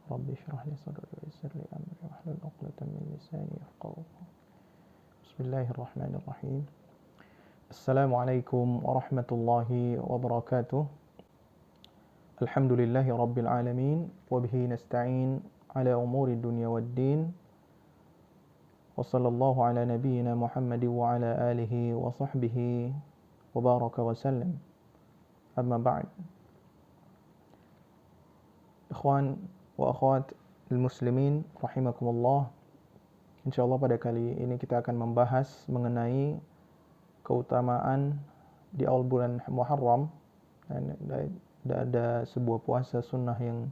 Rabbi shrah li sadri wa yassir li amri wahlul 'uqdatam min lisani yafqahu qawli. Bismillahirrahmanirrahim. Assalamualaikum warahmatullahi wabarakatuh. Alhamdulillahi rabbil alamin wa bihi nasta'in ala umuri dunya waddin. Wa sallallahu ala nabiyyina Muhammadin wa ala alihi wa sahbihi wa baraka wa sallam. Amma ba'd. Ikhwan wa akhwat muslimin rahimakumullah. Insyaallah pada kali ini kita akan membahas mengenai keutamaan di awal bulan Muharram, dan ada sebuah puasa sunnah yang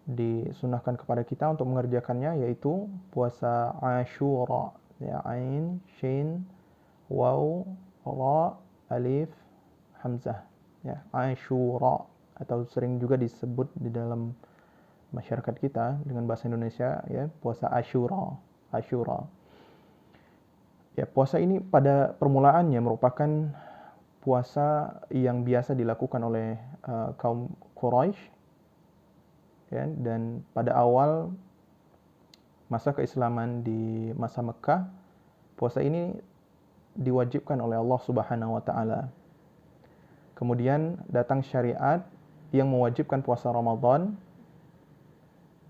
disunahkan kepada kita untuk mengerjakannya, yaitu puasa Ashura, ya, Ain, Shin, Waw, Ra, Alif, Hamzah, ya, Ashura, atau sering juga disebut di dalam masyarakat kita dengan bahasa Indonesia, ya, puasa Ashura. Ya, puasa ini pada permulaannya merupakan puasa yang biasa dilakukan oleh kaum Quraisy, ya, dan pada awal masa keislaman di masa Mekah, puasa ini diwajibkan oleh Allah Subhanahu wa taala. Kemudian datang syariat yang mewajibkan puasa Ramadan,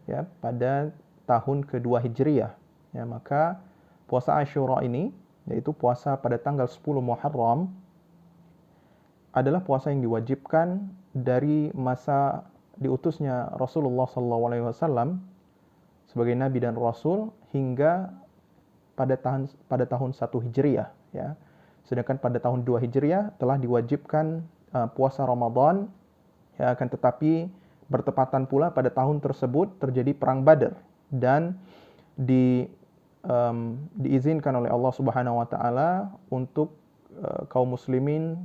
ya, pada tahun kedua Hijriyah. Ya, maka puasa Ashura ini, yaitu puasa pada tanggal 10 Muharram, adalah puasa yang diwajibkan dari masa diutusnya Rasulullah SAW sebagai Nabi dan Rasul hingga pada tahun 1 Hijriyah. Ya. Sedangkan pada tahun 2 Hijriyah telah diwajibkan puasa Ramadan, ya, akan tetapi bertepatan pula pada tahun tersebut terjadi perang Badar, dan diizinkan oleh Allah Subhanahu wa taala untuk kaum muslimin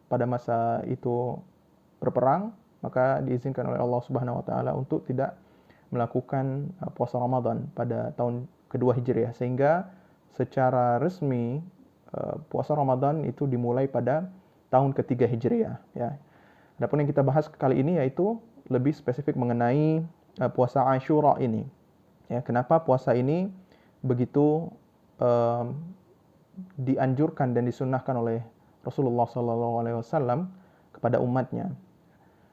pada masa itu berperang, maka diizinkan oleh Allah Subhanahu wa taala untuk tidak melakukan puasa Ramadan pada tahun kedua Hijriah, sehingga secara resmi puasa Ramadan itu dimulai pada tahun ketiga Hijriah, ya. Adapun yang kita bahas kali ini yaitu lebih spesifik mengenai puasa Ashura ini. Ya, kenapa puasa ini begitu dianjurkan dan disunnahkan oleh Rasulullah SAW kepada umatnya?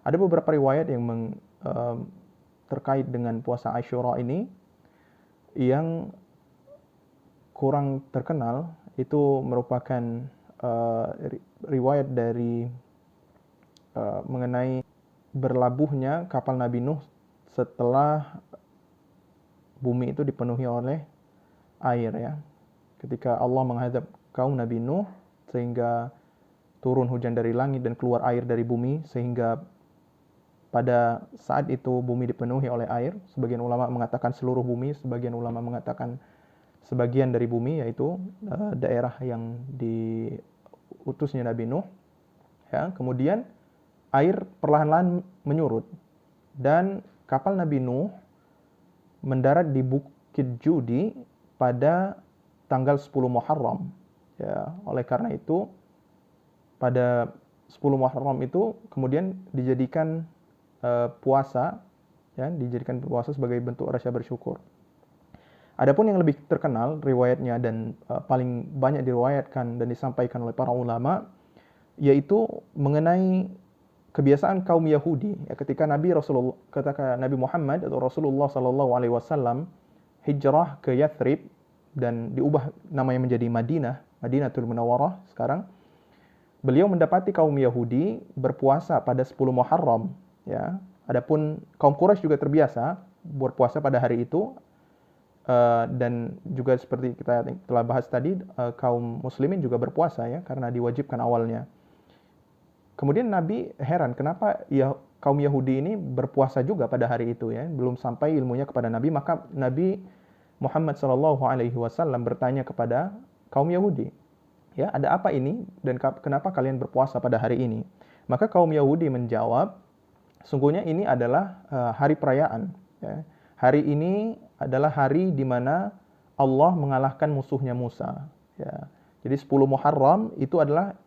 Ada beberapa riwayat yang terkait dengan puasa Ashura ini. Yang kurang terkenal itu merupakan riwayat dari mengenai berlabuhnya kapal Nabi Nuh setelah bumi itu dipenuhi oleh air, ya. Ketika Allah menghadap kaum Nabi Nuh sehingga turun hujan dari langit dan keluar air dari bumi, sehingga pada saat itu bumi dipenuhi oleh air. Sebagian ulama mengatakan seluruh bumi, sebagian ulama mengatakan sebagian dari bumi, yaitu daerah yang diutusnya Nabi Nuh. Ya, kemudian air perlahan-lahan menyurut dan kapal Nabi Nuh mendarat di Bukit Judi pada tanggal 10 Muharram. Ya, oleh karena itu pada 10 Muharram itu kemudian dijadikan puasa, ya, dijadikan puasa sebagai bentuk rasa bersyukur. Adapun yang lebih terkenal riwayatnya dan paling banyak diriwayatkan dan disampaikan oleh para ulama, yaitu mengenai kebiasaan kaum Yahudi, ya, ketika Nabi Muhammad atau Rasulullah SAW hijrah ke Yathrib dan diubah namanya menjadi Madinatul Munawwarah sekarang. Beliau mendapati kaum Yahudi berpuasa pada 10 Muharram, ya. Adapun kaum Quraisy juga terbiasa berpuasa pada hari itu, dan juga seperti kita telah bahas tadi, kaum muslimin juga berpuasa, ya, karena diwajibkan awalnya. Kemudian Nabi heran kenapa kaum Yahudi ini berpuasa juga pada hari itu, ya. Belum sampai ilmunya kepada Nabi, maka Nabi Muhammad SAW bertanya kepada kaum Yahudi, ya, ada apa ini dan kenapa kalian berpuasa pada hari ini? Maka kaum Yahudi menjawab, sungguhnya ini adalah hari perayaan, ya. Hari ini adalah hari di mana Allah mengalahkan musuhnya Musa, ya. Jadi 10 Muharram itu adalah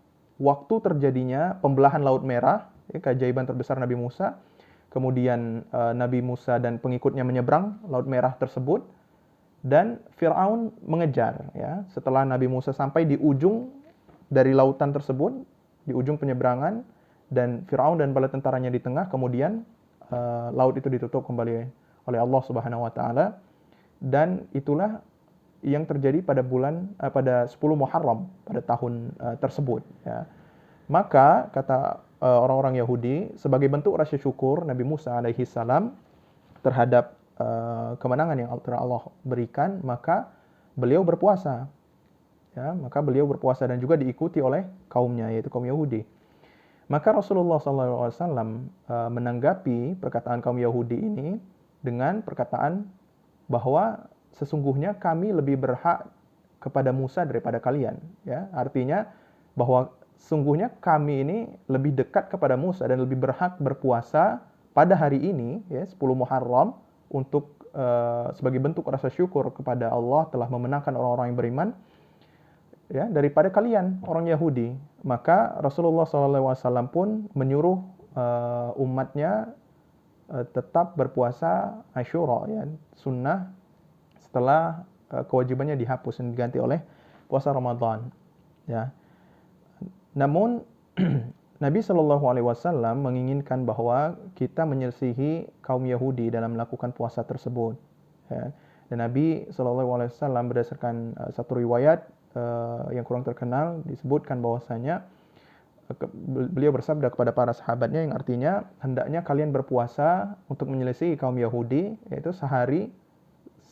waktu terjadinya pembelahan Laut Merah, ya, keajaiban terbesar Nabi Musa, kemudian Nabi Musa dan pengikutnya menyeberang Laut Merah tersebut, dan Fir'aun mengejar ya. Setelah Nabi Musa sampai di ujung dari lautan tersebut, di ujung penyeberangan, dan Fir'aun dan bala tentaranya di tengah, kemudian laut itu ditutup kembali oleh Allah Subhanahu wa taala. Dan itulah yang terjadi pada pada 10 Muharram pada tahun tersebut ya. Maka kata orang-orang Yahudi, sebagai bentuk rasa syukur Nabi Musa alaihi salam terhadap kemenangan yang telah Allah berikan, maka beliau berpuasa ya. Maka beliau berpuasa dan juga diikuti oleh kaumnya, yaitu kaum Yahudi. Maka Rasulullah SAW menanggapi perkataan kaum Yahudi ini dengan perkataan bahwa sesungguhnya kami lebih berhak kepada Musa daripada kalian ya. Artinya bahwa sesungguhnya kami ini lebih dekat kepada Musa dan lebih berhak berpuasa pada hari ini ya, 10 Muharram, untuk sebagai bentuk rasa syukur kepada Allah telah memenangkan orang-orang yang beriman ya, daripada kalian orang Yahudi. Maka Rasulullah SAW pun menyuruh umatnya tetap berpuasa Asyura ya, sunnah setelah kewajibannya dihapus dan diganti oleh puasa Ramadan ya. Namun Nabi Shallallahu Alaihi Wasallam menginginkan bahwa kita menyelisihi kaum Yahudi dalam melakukan puasa tersebut ya. Dan Nabi Shallallahu Alaihi Wasallam berdasarkan satu riwayat yang kurang terkenal disebutkan bahwasanya beliau bersabda kepada para sahabatnya, yang artinya hendaknya kalian berpuasa untuk menyelesaikan kaum Yahudi, yaitu sehari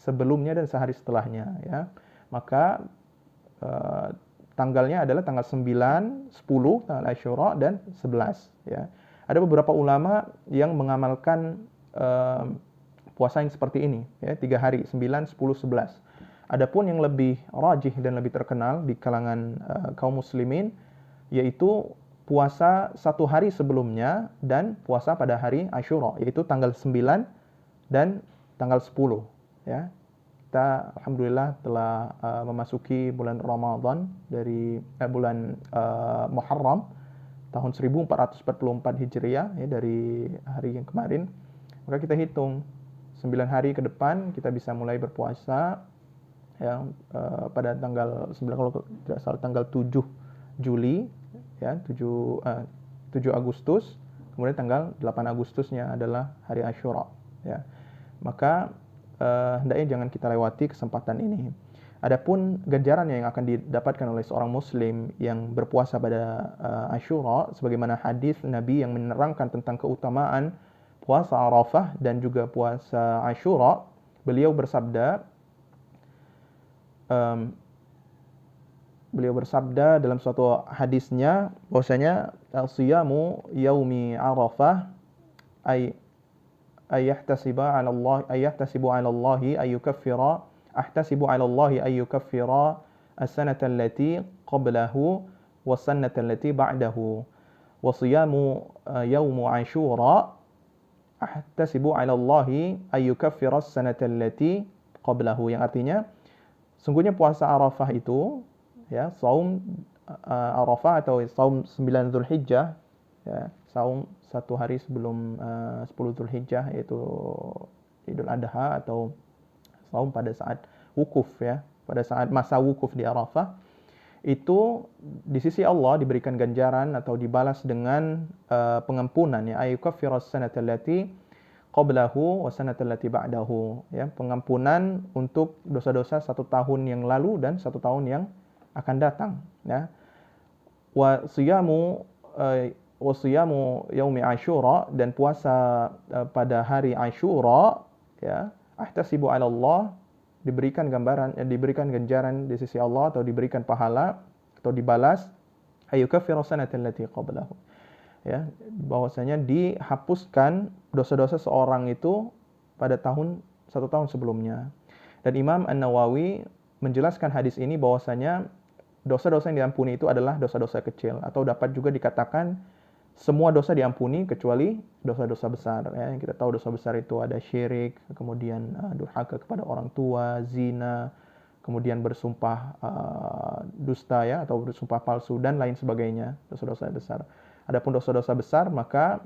sebelumnya dan sehari setelahnya ya. Maka tanggalnya adalah tanggal 9, 10 tanggal Asyura dan 11 ya. Ada beberapa ulama yang mengamalkan puasa yang seperti ini ya, 3 hari, 9, 10, 11. Adapun yang lebih rajih dan lebih terkenal di kalangan kaum muslimin, yaitu puasa 1 hari sebelumnya dan puasa pada hari Asyura, yaitu tanggal 9 dan tanggal 10 ya. Kita alhamdulillah telah memasuki bulan Ramadan dari bulan Muharram tahun 1444 Hijriah ya, dari hari yang kemarin. Maka kita hitung 9 hari ke depan kita bisa mulai berpuasa ya, pada tanggal 9, kalau tidak salah tanggal 7 Juli ya, 7 Agustus, kemudian tanggal 8 Agustusnya adalah hari Asyura ya. Maka hendaknya jangan kita lewati kesempatan ini. Adapun ganjaran yang akan didapatkan oleh seorang muslim yang berpuasa pada Asyura, sebagaimana hadis Nabi yang menerangkan tentang keutamaan puasa Arafah dan juga puasa Asyura, beliau bersabda dalam suatu hadisnya bahwasanya siyamu yaumi Arafah ahtasibu 'ala Allah as-sanata allati qablahu was-sanata allati ba'dahu wa siyamu yaumu Asyura ahtasibu 'ala Allah ayyukaffira as-sanata allati qablahu, yang artinya sungguhnya puasa Arafah itu ya, saum Arafah atau saum 9 Zulhijjah ya, saum 1 hari sebelum 10 Zulhijjah, yaitu Idul Adha, atau saum pada saat wukuf ya, pada saat masa wukuf di Arafah, itu di sisi Allah diberikan ganjaran atau dibalas dengan pengampunan ya, ayyukaffiras sanata allati qablahu wa sanata allati ba'dahu ya, pengampunan untuk dosa-dosa 1 tahun yang lalu dan 1 tahun yang akan datang ya. Wa siyamu yaumi Asyura, dan puasa pada hari Asyura ya, ahtasibu 'ala Allah, diberikan ganjaran di sisi Allah atau diberikan pahala atau dibalas ayyukaffiru sanata allati qablahu ya, bahwasanya dihapuskan dosa-dosa seorang itu pada 1 tahun sebelumnya. Dan Imam An-Nawawi menjelaskan hadis ini bahwasanya dosa-dosa yang diampuni itu adalah dosa-dosa kecil, atau dapat juga dikatakan semua dosa diampuni kecuali dosa-dosa besar ya. Yang kita tahu dosa besar itu ada syirik, kemudian durhaka kepada orang tua, zina, kemudian bersumpah dusta ya, atau bersumpah palsu dan lain sebagainya, dosa-dosa besar. Adapun dosa-dosa besar maka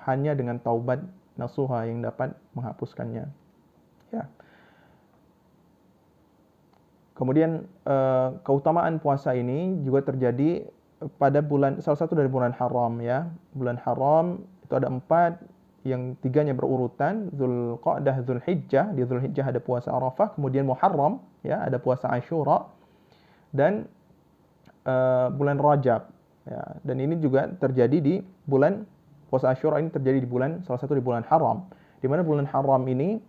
hanya dengan taubat nasuha yang dapat menghapuskannya. Ya. Kemudian keutamaan puasa ini juga terjadi pada salah satu dari bulan haram ya. Bulan haram itu ada 4, yang 3-nya berurutan, Dzulqa'dah, Dzulhijjah. Di Dzulhijjah ada puasa Arafah, kemudian Muharram ya, ada puasa Asyura, dan bulan Rajab ya. Dan ini juga terjadi di bulan puasa Asyura ini terjadi di salah satu di bulan haram. Di mana bulan haram ini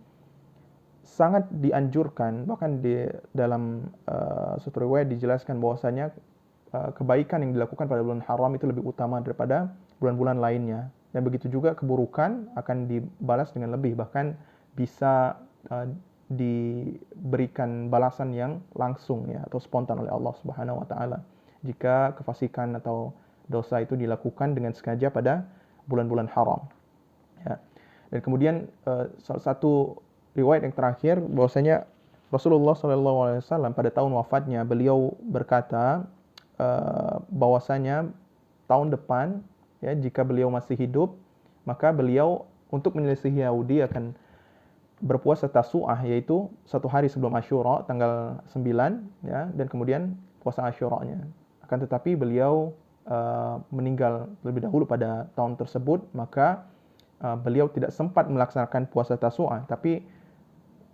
sangat dianjurkan, bahkan di dalam suatu riwayat dijelaskan bahwasanya kebaikan yang dilakukan pada bulan haram itu lebih utama daripada bulan-bulan lainnya, dan begitu juga keburukan akan dibalas dengan lebih, bahkan bisa diberikan balasan yang langsung ya, atau spontan oleh Allah Subhanahu wa taala jika kefasikan atau dosa itu dilakukan dengan sengaja pada bulan-bulan haram ya. Dan kemudian salah satu riwayat yang terakhir bahwasanya Rasulullah SAW pada tahun wafatnya beliau berkata bahwasanya tahun depan ya, jika beliau masih hidup, maka beliau untuk menyelisihi Yahudi akan berpuasa Tasu'ah, yaitu 1 hari sebelum Asyura tanggal 9 ya, dan kemudian puasa Asyuranya. Akan tetapi beliau meninggal lebih dahulu pada tahun tersebut, maka beliau tidak sempat melaksanakan puasa Tasu'ah. Tapi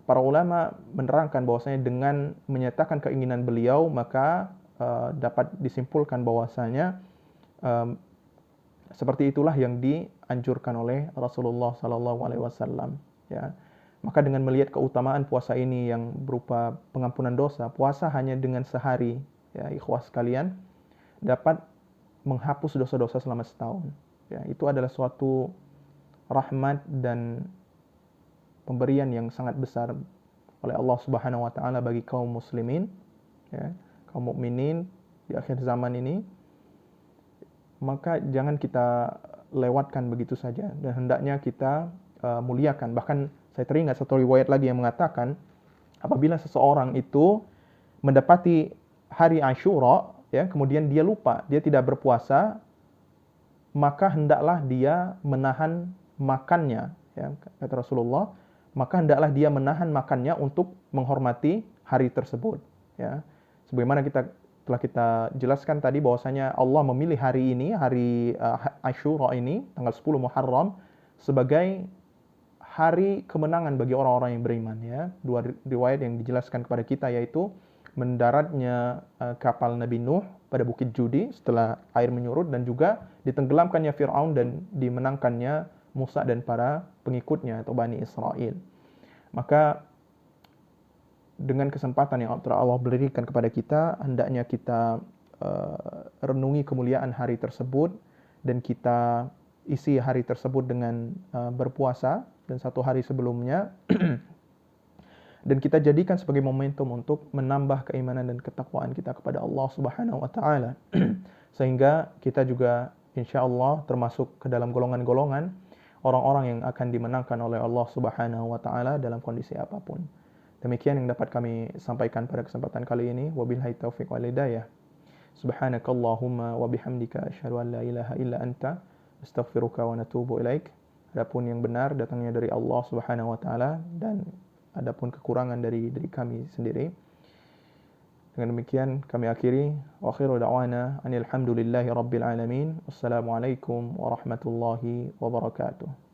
para ulama menerangkan bahwasanya dengan menyatakan keinginan beliau, maka dapat disimpulkan bahwasanya seperti itulah yang dianjurkan oleh Rasulullah SAW ya. Maka dengan melihat keutamaan puasa ini yang berupa pengampunan dosa, puasa hanya dengan sehari ya ikhwas sekalian dapat menghapus dosa-dosa selama setahun ya. Itu adalah suatu rahmat dan pemberian yang sangat besar oleh Allah Subhanahu wa taala bagi kaum muslimin ya, kaum mukminin di akhir zaman ini. Maka jangan kita lewatkan begitu saja, dan hendaknya kita muliakan. Bahkan saya teringat satu riwayat lagi yang mengatakan apabila seseorang itu mendapati hari Asyura ya, kemudian dia lupa, dia tidak berpuasa, maka hendaklah dia menahan makannya ya, kata Rasulullah, maka hendaklah dia menahan makannya untuk menghormati hari tersebut ya. Sebagaimana telah kita jelaskan tadi bahwasanya Allah memilih hari ini, hari Asyura ini, tanggal 10 Muharram, sebagai hari kemenangan bagi orang-orang yang beriman ya. 2 riwayat yang dijelaskan kepada kita, yaitu mendaratnya kapal Nabi Nuh pada Bukit Judi setelah air menyurut, dan juga ditenggelamkannya Fir'aun dan dimenangkannya Musa dan para pengikutnya atau Bani Israel. Maka dengan kesempatan yang Allah berikan kepada kita, hendaknya kita renungi kemuliaan hari tersebut, dan kita isi hari tersebut dengan berpuasa, dan 1 hari sebelumnya dan kita jadikan sebagai momentum untuk menambah keimanan dan ketakwaan kita kepada Allah Subhanahu wa taala sehingga kita juga insyaallah termasuk ke dalam golongan-golongan orang-orang yang akan dimenangkan oleh Allah Subhanahu wa taala dalam kondisi apapun. Demikian yang dapat kami sampaikan pada kesempatan kali ini. Wabillahi taufiq wal hidayah. Subhanakallahumma wa bihamdika asyhadu an la ilaha illa anta astaghfiruka wa natubu ilaik. Adapun yang benar datangnya dari Allah Subhanahu wa taala, dan adapun kekurangan dari diri kami sendiri. Dengan demikian kami akhiri. Wa akhiru da'wana anil hamdulillahi rabbil alamin. Wassalamualaikum warahmatullahi wabarakatuh.